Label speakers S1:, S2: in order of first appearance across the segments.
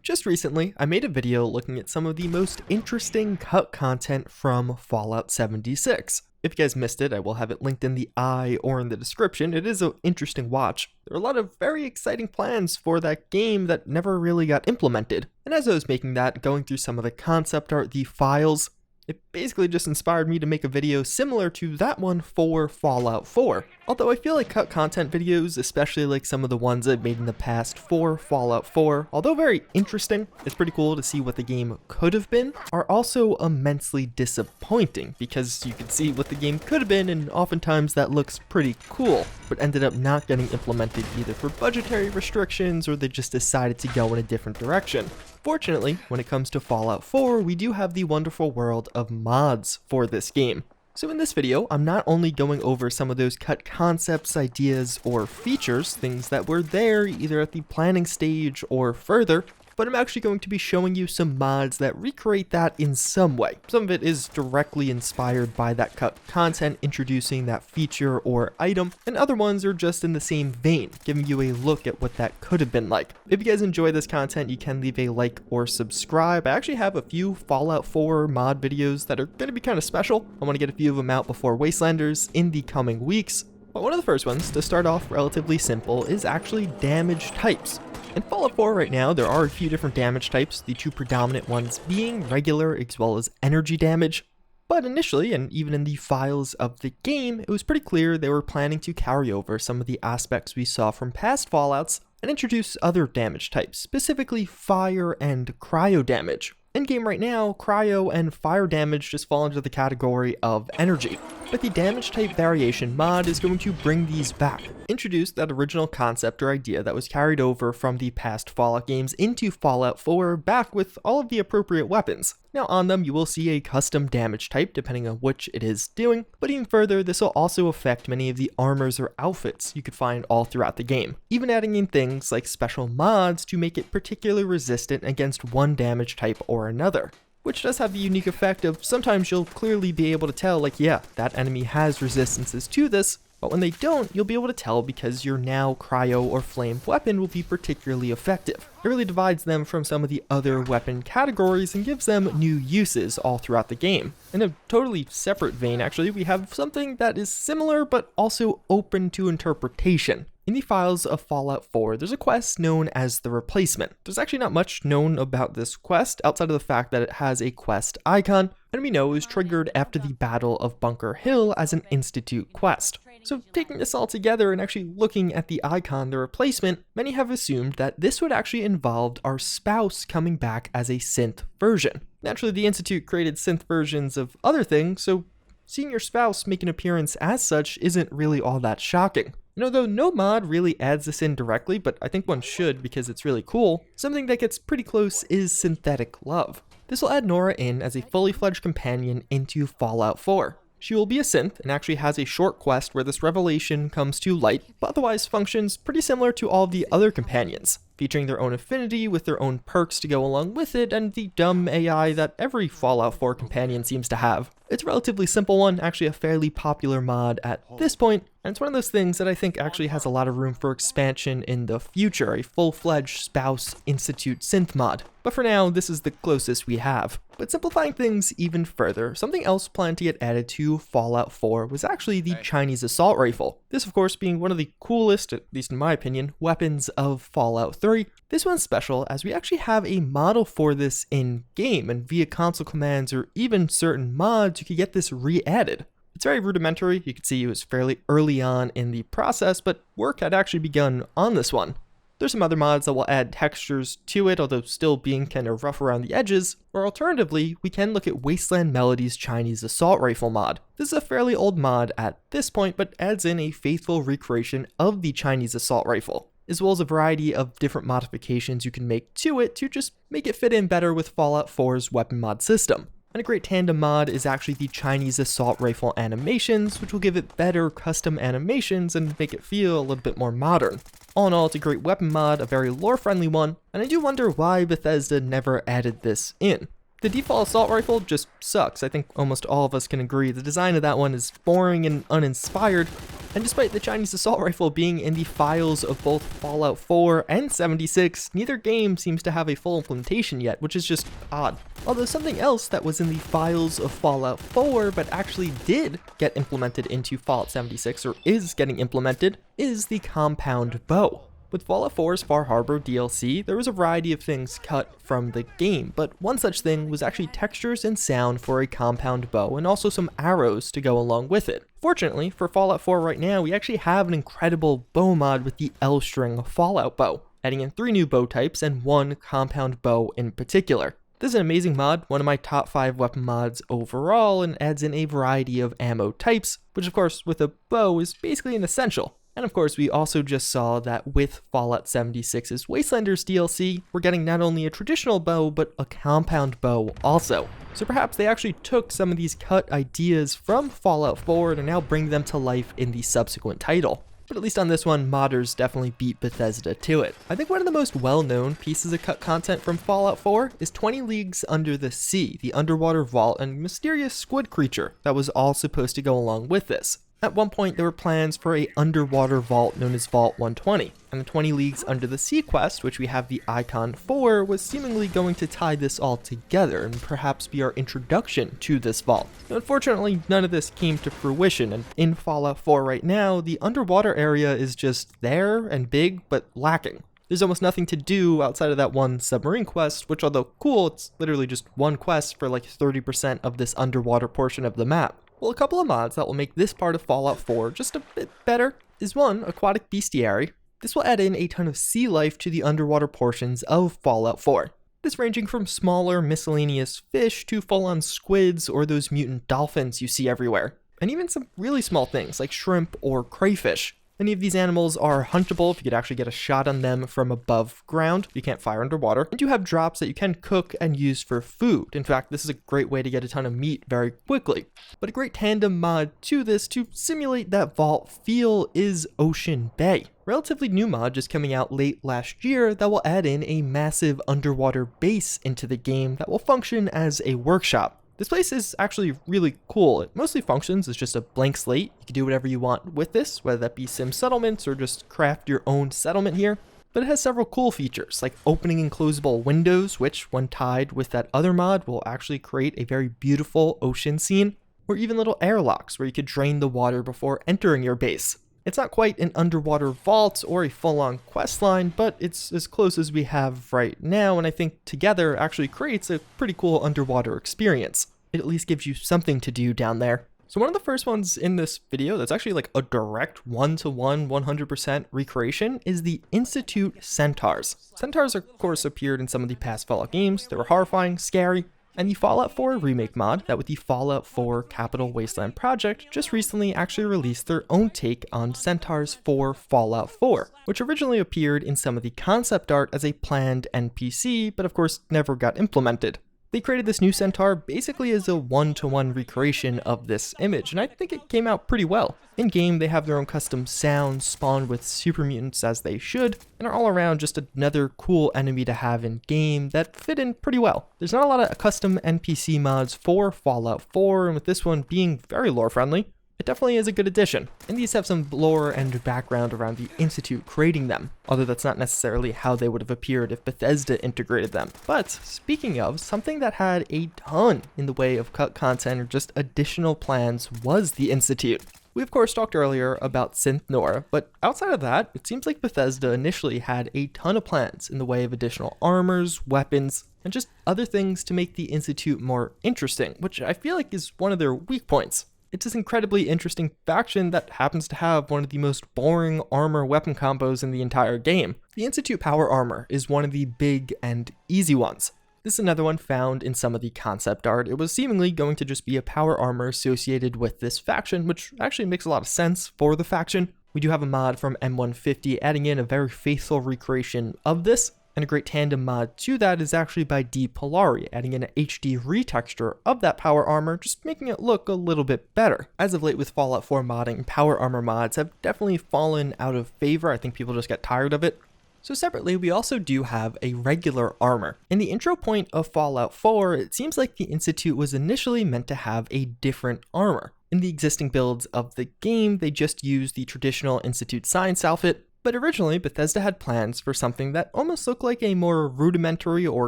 S1: Just recently, I made a video looking at some of the most interesting cut content from Fallout 76. If you guys missed it, I will have it linked in the eye or in the description. It is an interesting watch. There are a lot of very exciting plans for that game that never really got implemented. And as I was making that, going through some of the concept art, the files, it basically just inspired me to make a video similar to that one for Fallout 4. Although I feel like cut content videos, especially like some of the ones I've made in the past for Fallout 4, although very interesting, it's pretty cool to see what the game could have been, are also immensely disappointing because you can see what the game could have been and oftentimes that looks pretty cool, but ended up not getting implemented either for budgetary restrictions or they just decided to go in a different direction. Fortunately, when it comes to Fallout 4, we do have the wonderful world of mods for this game. So in this video, I'm not only going over some of those cut concepts, ideas, or features, things that were there either at the planning stage or further, but I'm actually going to be showing you some mods that recreate that in some way. Some of it is directly inspired by that cut content, introducing that feature or item, and other ones are just in the same vein, giving you a look at what that could have been like. If you guys enjoy this content, you can leave a like or subscribe. I actually have a few Fallout 4 mod videos that are going to be kind of special. I want to get a few of them out before Wastelanders in the coming weeks. But one of the first ones, to start off relatively simple, is actually damage types. In Fallout 4 right now, there are a few different damage types, the two predominant ones being regular as well as energy damage. But initially, and even in the files of the game, it was pretty clear they were planning to carry over some of the aspects we saw from past Fallouts and introduce other damage types, specifically fire and cryo damage. In-game right now, cryo and fire damage just fall into the category of energy, but the damage type variation mod is going to bring these back, introduce that original concept or idea that was carried over from the past Fallout games into Fallout 4 back with all of the appropriate weapons. Now on them you will see a custom damage type depending on which it is doing, but even further this will also affect many of the armors or outfits you could find all throughout the game, even adding in things like special mods to make it particularly resistant against one damage type or another. Which does have the unique effect of sometimes you'll clearly be able to tell like yeah, that enemy has resistances to this, but when they don't, you'll be able to tell because your now cryo or flame weapon will be particularly effective. It really divides them from some of the other weapon categories and gives them new uses all throughout the game. In a totally separate vein actually, we have something that is similar but also open to interpretation. In the files of Fallout 4, there's a quest known as the Replacement. There's actually not much known about this quest outside of the fact that it has a quest icon, and we know it was triggered after the Battle of Bunker Hill as an Institute quest. So taking this all together and actually looking at the icon, the Replacement, many have assumed that this would actually involve our spouse coming back as a synth version. Naturally, the Institute created synth versions of other things, so seeing your spouse make an appearance as such isn't really all that shocking. Though no mod really adds this in directly, but I think one should because it's really cool, something that gets pretty close is synthetic love. This will add Nora in as a fully fledged companion into Fallout 4. She will be a synth and actually has a short quest where this revelation comes to light, but otherwise functions pretty similar to all of the other companions, featuring their own affinity with their own perks to go along with it and the dumb AI that every Fallout 4 companion seems to have. It's a relatively simple one, actually a fairly popular mod at this point, and it's one of those things that I think actually has a lot of room for expansion in the future, a full-fledged spouse Institute synth mod. But for now, this is the closest we have. But simplifying things even further, something else planned to get added to Fallout 4 was actually the Chinese assault rifle. This of course being one of the coolest, at least in my opinion, weapons of Fallout 3. This one's special as we actually have a model for this in game, and via console commands or even certain mods you could get this re-added. It's very rudimentary, you can see it was fairly early on in the process, but work had actually begun on this one. There's some other mods that will add textures to it, although still being kind of rough around the edges, or alternatively, we can look at Wasteland Melody's Chinese assault rifle mod. This is a fairly old mod at this point, but adds in a faithful recreation of the Chinese assault rifle, as well as a variety of different modifications you can make to it to just make it fit in better with Fallout 4's weapon mod system. And a great tandem mod is actually the Chinese assault rifle animations, which will give it better custom animations and make it feel a little bit more modern. All in all, it's a great weapon mod, a very lore-friendly one, and I do wonder why Bethesda never added this in. The default assault rifle just sucks. I think almost all of us can agree. The design of that one is boring and uninspired, and despite the Chinese assault rifle being in the files of both Fallout 4 and 76, neither game seems to have a full implementation yet, which is just odd. Although something else that was in the files of Fallout 4 but actually did get implemented into Fallout 76, or is getting implemented, is the compound bow. With Fallout 4's Far Harbor DLC, there was a variety of things cut from the game, but one such thing was actually textures and sound for a compound bow, and also some arrows to go along with it. Fortunately, for Fallout 4 right now, we actually have an incredible bow mod with the LString Fallout Bow, adding in 3 new bow types and 1 compound bow in particular. This is an amazing mod, one of my top 5 weapon mods overall, and adds in a variety of ammo types, which of course with a bow is basically an essential. And of course, we also just saw that with Fallout 76's Wastelanders DLC, we're getting not only a traditional bow, but a compound bow also. So perhaps they actually took some of these cut ideas from Fallout 4 and are now bringing them to life in the subsequent title. But at least on this one, modders definitely beat Bethesda to it. I think one of the most well-known pieces of cut content from Fallout 4 is 20 Leagues Under the Sea, the underwater vault and mysterious squid creature that was all supposed to go along with this. At one point, there were plans for a underwater vault known as Vault 120, and the 20 Leagues Under the Sea quest, which we have the icon for, was seemingly going to tie this all together and perhaps be our introduction to this vault. Unfortunately, none of this came to fruition, and in Fallout 4 right now, the underwater area is just there and big, but lacking. There's almost nothing to do outside of that one submarine quest, which although cool, it's literally just one quest for like 30% of this underwater portion of the map. Well, a couple of mods that will make this part of Fallout 4 just a bit better is one, Aquatic Bestiary. This will add in a ton of sea life to the underwater portions of Fallout 4. This ranging from smaller miscellaneous fish to full-on squids or those mutant dolphins you see everywhere, and even some really small things like shrimp or crayfish. Many of these animals are huntable if you could actually get a shot on them from above ground. You can't fire underwater. And you have drops that you can cook and use for food. In fact, this is a great way to get a ton of meat very quickly. But a great tandem mod to this to simulate that vault feel is Ocean Bay. Relatively new mod just coming out late last year that will add in a massive underwater base into the game that will function as a workshop. This place is actually really cool. It mostly functions as just a blank slate. You can do whatever you want with this, whether that be sim settlements or just craft your own settlement here. But it has several cool features, like opening and closable windows, which when tied with that other mod will actually create a very beautiful ocean scene, or even little airlocks where you could drain the water before entering your base. It's not quite an underwater vault or a full-on quest line, but it's as close as we have right now, and I think together actually creates a pretty cool underwater experience. It at least gives you something to do down there. So one of the first ones in this video that's actually like a direct 1-to-1, 100% recreation is the Institute Centaurs. Centaurs of course appeared in some of the past Fallout games. They were horrifying, scary, and the Fallout 4 remake mod that with the Fallout 4 Capital Wasteland project just recently actually released their own take on Centaurs for Fallout 4, which originally appeared in some of the concept art as a planned NPC, but of course never got implemented. They created this new Centaur basically as a 1-to-1 recreation of this image, and I think it came out pretty well. In-game, they have their own custom sounds spawned with super mutants as they should, and are all around just another cool enemy to have in-game that fit in pretty well. There's not a lot of custom NPC mods for Fallout 4, and with this one being very lore-friendly, it definitely is a good addition. And these have some lore and background around the Institute creating them, although that's not necessarily how they would have appeared if Bethesda integrated them. But speaking of, something that had a ton in the way of cut content or just additional plans was the Institute. We of course talked earlier about Centaurs, but outside of that, it seems like Bethesda initially had a ton of plans in the way of additional armors, weapons, and just other things to make the Institute more interesting, which I feel like is one of their weak points. It's this incredibly interesting faction that happens to have one of the most boring armor weapon combos in the entire game. The InstitutePowerArmor is one of the big and easy ones. This is another one found in some of the concept art. It was seemingly going to just be a power armor associated with this faction, which actually makes a lot of sense for the faction. We do have a mod from M150 adding in a very faithful recreation of this. And a great tandem mod to that is actually by Polari, adding in an HD retexture of that power armor, just making it look a little bit better. As of late with Fallout 4 modding, power armor mods have definitely fallen out of favor. I think people just get tired of it. So separately, we also do have a regular armor. In the intro point of Fallout 4, it seems like the Institute was initially meant to have a different armor. In the existing builds of the game, they just used the traditional Institute Science outfit, but originally Bethesda had plans for something that almost looked like a more rudimentary or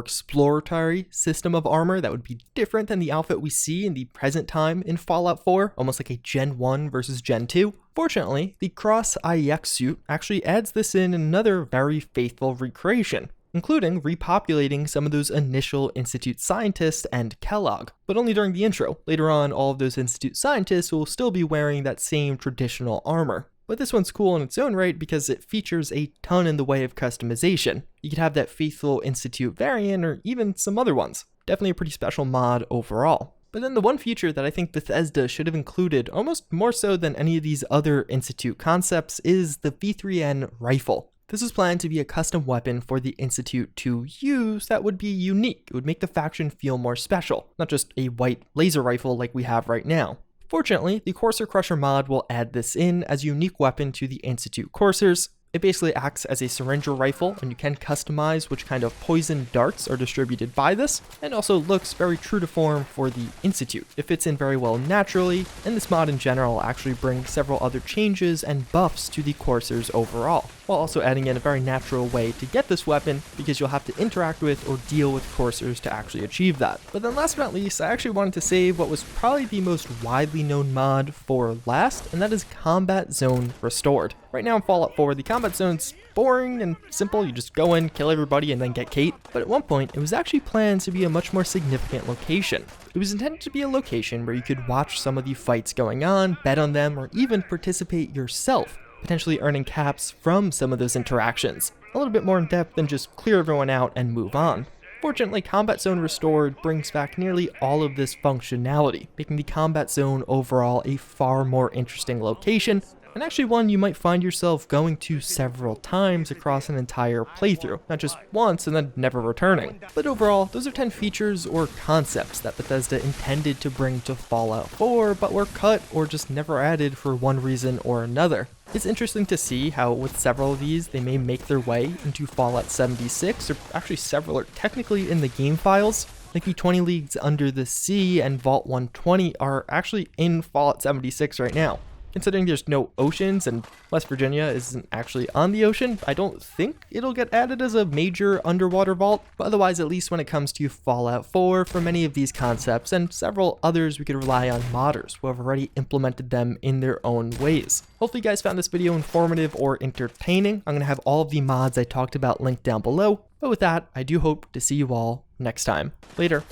S1: exploratory system of armor that would be different than the outfit we see in the present time in Fallout 4, almost like a Gen 1 versus Gen 2. Fortunately, the Cross IEX suit actually adds this in another very faithful recreation, including repopulating some of those initial Institute scientists and Kellogg, but only during the intro. Later on, all of those Institute scientists will still be wearing that same traditional armor. But this one's cool in its own right because it features a ton in the way of customization. You could have that faithful Institute variant or even some other ones. Definitely a pretty special mod overall. But then the one feature that I think Bethesda should have included, almost more so than any of these other Institute concepts, is the V3N rifle. This is planned to be a custom weapon for the Institute to use that would be unique. It would make the faction feel more special, not just a white laser rifle like we have right now. Fortunately, the Courser Crusher mod will add this in as a unique weapon to the Institute coursers. It basically acts as a syringer rifle, and you can customize which kind of poison darts are distributed by this, and also looks very true to form for the Institute. It fits in very well naturally, and this mod in general actually brings several other changes and buffs to the coursers overall, while also adding in a very natural way to get this weapon, because you'll have to interact with or deal with coursers to actually achieve that. But then last but not least, I actually wanted to save what was probably the most widely known mod for last, and that is Combat Zone Restored. Right now in Fallout 4, the combat zone's boring and simple. You just go in, kill everybody, and then get Kate. But at one point, it was actually planned to be a much more significant location. It was intended to be a location where you could watch some of the fights going on, bet on them, or even participate yourself, potentially earning caps from some of those interactions. A little bit more in depth than just clear everyone out and move on. Fortunately, Combat Zone Restored brings back nearly all of this functionality, making the combat zone overall a far more interesting location, and actually one you might find yourself going to several times across an entire playthrough, not just once and then never returning. But overall, those are 10 features or concepts that Bethesda intended to bring to Fallout 4, but were cut or just never added for one reason or another. It's interesting to see how with several of these, they may make their way into Fallout 76, or actually several are technically in the game files. Like the 20 Leagues Under the Sea and Vault 120 are actually in Fallout 76 right now. Considering there's no oceans and West Virginia isn't actually on the ocean, I don't think it'll get added as a major underwater vault, but otherwise, at least when it comes to Fallout 4, for many of these concepts and several others, we could rely on modders who have already implemented them in their own ways. Hopefully you guys found this video informative or entertaining. I'm going to have all of the mods I talked about linked down below, but with that, I do hope to see you all next time. Later.